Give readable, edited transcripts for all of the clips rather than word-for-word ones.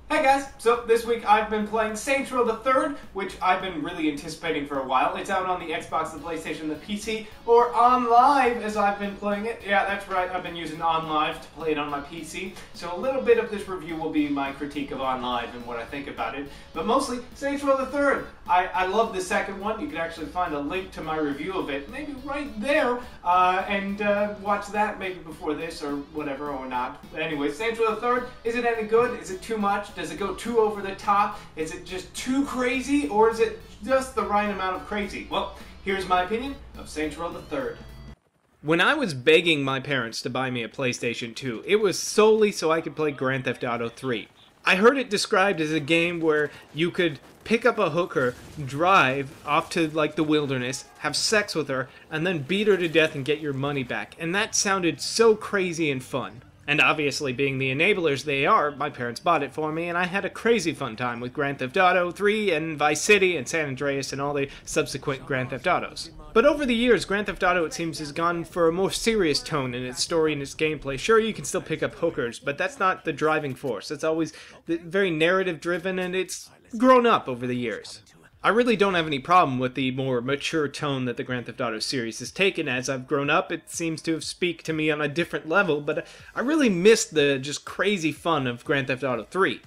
Hey guys, so this week I've been playing Saints Row the Third, which I've been really anticipating for a while. It's out on the Xbox, the PlayStation, the PC, or on Live as I've been playing it. Yeah, that's right, I've been using On Live to play it on my PC. So a little bit of this review will be my critique of On Live and what I think about it. But mostly, Saints Row the Third. I love the second one. You can actually find a link to my review of it, maybe right there, and watch that maybe before this or whatever, or not. But anyway, Saints Row the Third, is it any good? Is it too much? Does it go too over the top? Is it just too crazy, or is it just the right amount of crazy? Well, here's my opinion of Saints Row the Third. When I was begging my parents to buy me a PlayStation 2, it was solely so I could play Grand Theft Auto 3. I heard it described as a game where you could pick up a hooker, drive off to like the wilderness, have sex with her, and then beat her to death and get your money back. And that sounded so crazy and fun. And obviously, being the enablers they are, my parents bought it for me, and I had a crazy fun time with Grand Theft Auto 3 and Vice City and San Andreas and all the subsequent Grand Theft Autos. But over the years, Grand Theft Auto, it seems, has gone for a more serious tone in its story and its gameplay. Sure, you can still pick up hookers, but that's not the driving force. It's always very narrative-driven, and it's grown up over the years. I really don't have any problem with the more mature tone that the Grand Theft Auto series has taken. As I've grown up, it seems to speak to me on a different level, but I really missed the just crazy fun of Grand Theft Auto 3.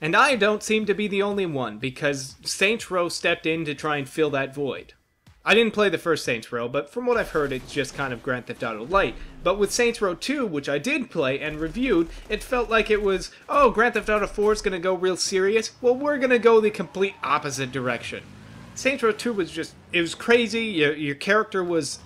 And I don't seem to be the only one, because Saints Row stepped in to try and fill that void. I didn't play the first Saints Row, but from what I've heard, it's just kind of Grand Theft Auto Light. But with Saints Row 2, which I did play and reviewed, it felt like it was, oh, Grand Theft Auto 4 is going to go real serious? Well, we're going to go the complete opposite direction. Saints Row 2 was just, it was crazy, your character was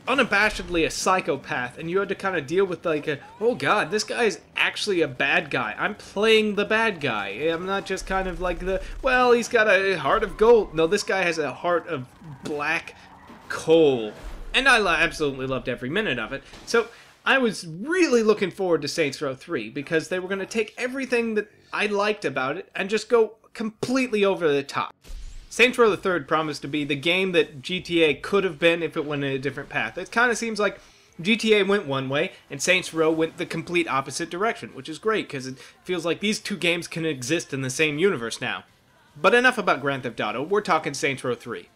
unabashedly a psychopath, and you had to kind of deal with like, oh god, this guy is actually a bad guy. I'm playing the bad guy. I'm not just kind of like well, he's got a heart of gold. No, this guy has a heart of black coal. And I absolutely loved every minute of it. So I was really looking forward to Saints Row 3, because they were going to take everything that I liked about it and just go completely over the top. Saints Row the Third promised to be the game that GTA could have been if it went in a different path. It kind of seems like GTA went one way, and Saints Row went the complete opposite direction, which is great, because it feels like these two games can exist in the same universe now. But enough about Grand Theft Auto, we're talking Saints Row 3.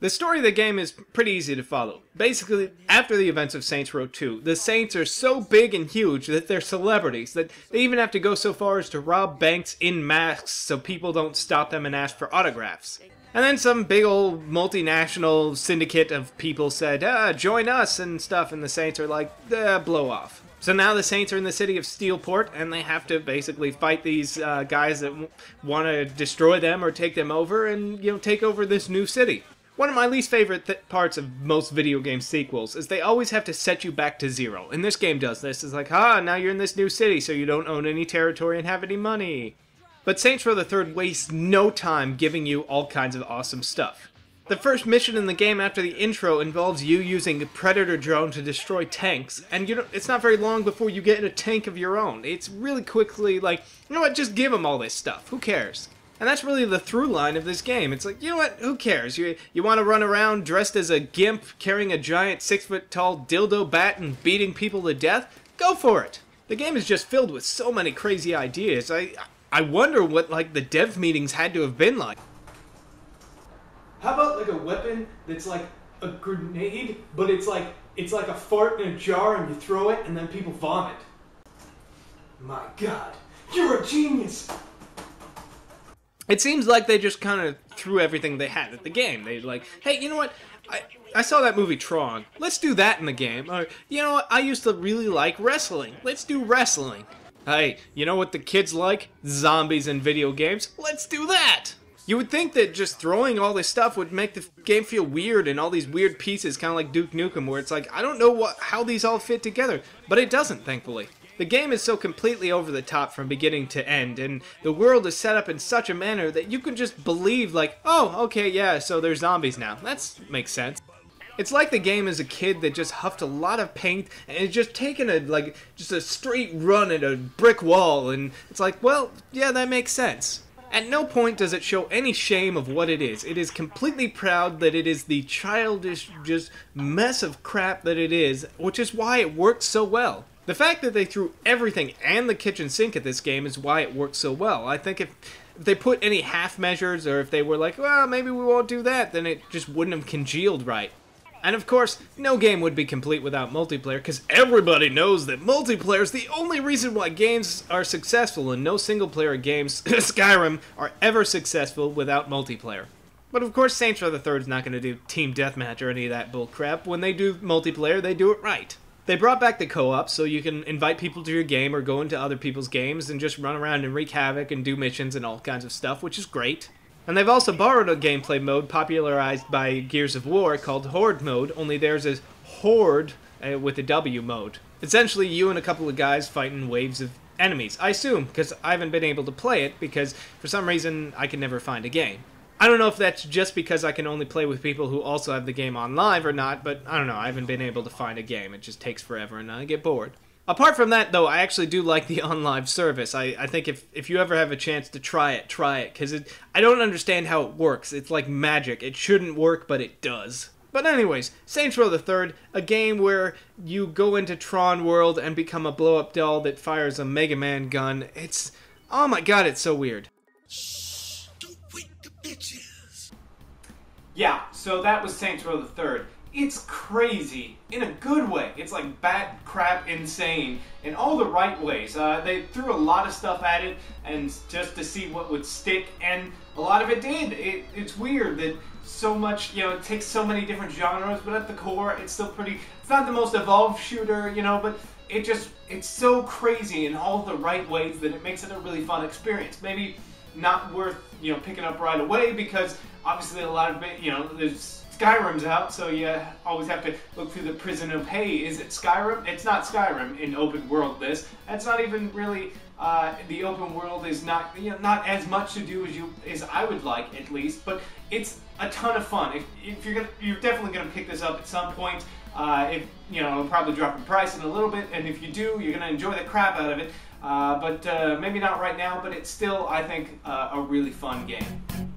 The story of the game is pretty easy to follow. Basically, after the events of Saints Row 2, the Saints are so big and huge that they're celebrities, that they even have to go so far as to rob banks in masks so people don't stop them and ask for autographs. And then some big old multinational syndicate of people said, join us and stuff, and the Saints are like, blow off. So now the Saints are in the city of Steelport, and they have to basically fight these guys that want to destroy them or take them over and, take over this new city. One of my least favorite parts of most video game sequels is they always have to set you back to zero. And this game does this. It's like, now you're in this new city, so you don't own any territory and have any money. But Saints Row the Third wastes no time giving you all kinds of awesome stuff. The first mission in the game after the intro involves you using a Predator drone to destroy tanks, and it's not very long before you get a tank of your own. It's really quickly like, you know what, just give them all this stuff. Who cares? And that's really the through line of this game. It's like, you know what, who cares? You want to run around dressed as a gimp, carrying a giant 6-foot-tall dildo bat and beating people to death? Go for it! The game is just filled with so many crazy ideas. I wonder what, like, the dev meetings had to have been like. How about, like, a weapon that's like a grenade, but it's like a fart in a jar and you throw it and then people vomit? My god, you're a genius! It seems like they just kind of threw everything they had at the game. They're like, hey, you know what? I saw that movie Tron. Let's do that in the game. Or, you know what? I used to really like wrestling. Let's do wrestling. Hey, you know what the kids like? Zombies in video games. Let's do that! You would think that just throwing all this stuff would make the game feel weird, and all these weird pieces, kind of like Duke Nukem, where it's like, I don't know how these all fit together. But it doesn't, thankfully. The game is so completely over the top from beginning to end, and the world is set up in such a manner that you can just believe, like, oh, okay, yeah, so there's zombies now. That makes sense. It's like the game is a kid that just huffed a lot of paint and is just taking just a straight run at a brick wall, and it's like, well, yeah, that makes sense. At no point does it show any shame of what it is. It is completely proud that it is the childish, just mess of crap that it is, which is why it works so well. The fact that they threw everything and the kitchen sink at this game is why it works so well. I think if they put any half measures, or if they were like, well, maybe we won't do that, then it just wouldn't have congealed right. And of course, no game would be complete without multiplayer, because everybody knows that multiplayer is the only reason why games are successful, and no single-player games, Skyrim, are ever successful without multiplayer. But of course, Saints Row the Third is not going to do Team Deathmatch or any of that bullcrap. When they do multiplayer, they do it right. They brought back the co-op, so you can invite people to your game or go into other people's games and just run around and wreak havoc and do missions and all kinds of stuff, which is great. And they've also borrowed a gameplay mode popularized by Gears of War called Horde mode, only theirs is Horde with a W mode. Essentially, you and a couple of guys fighting waves of enemies. I assume, because I haven't been able to play it, because for some reason I can never find a game. I don't know if that's just because I can only play with people who also have the game on live or not, but I don't know, I haven't been able to find a game. It just takes forever and I get bored. Apart from that, though, I actually do like the on-live service. I think if you ever have a chance to try it, because I don't understand how it works. It's like magic. It shouldn't work, but it does. But anyways, Saints Row the Third, a game where you go into Tron World and become a blow-up doll that fires a Mega Man gun. It's... oh my god, it's so weird. Yeah, so that was Saints Row the Third. It's crazy in a good way. It's like bat crap insane in all the right ways. They threw a lot of stuff at it and just to see what would stick, and a lot of it did. It's weird that so much, you know, it takes so many different genres, but at the core, it's still pretty. It's not the most evolved shooter, you know, but it's so crazy in all the right ways that it makes it a really fun experience. Maybe not worth, you know, picking up right away because obviously a lot of it, you know, there's Skyrim's out, so you always have to look through the prism of, hey, is it Skyrim? It's not Skyrim in open world this. That's not even really, the open world is not, you know, not as much to do as I would like, at least, but it's a ton of fun. If you're definitely gonna pick this up at some point. If, you know, it'll probably drop in price in a little bit, and if you do, you're gonna enjoy the crap out of it. But maybe not right now, but it's still, I think, a really fun game.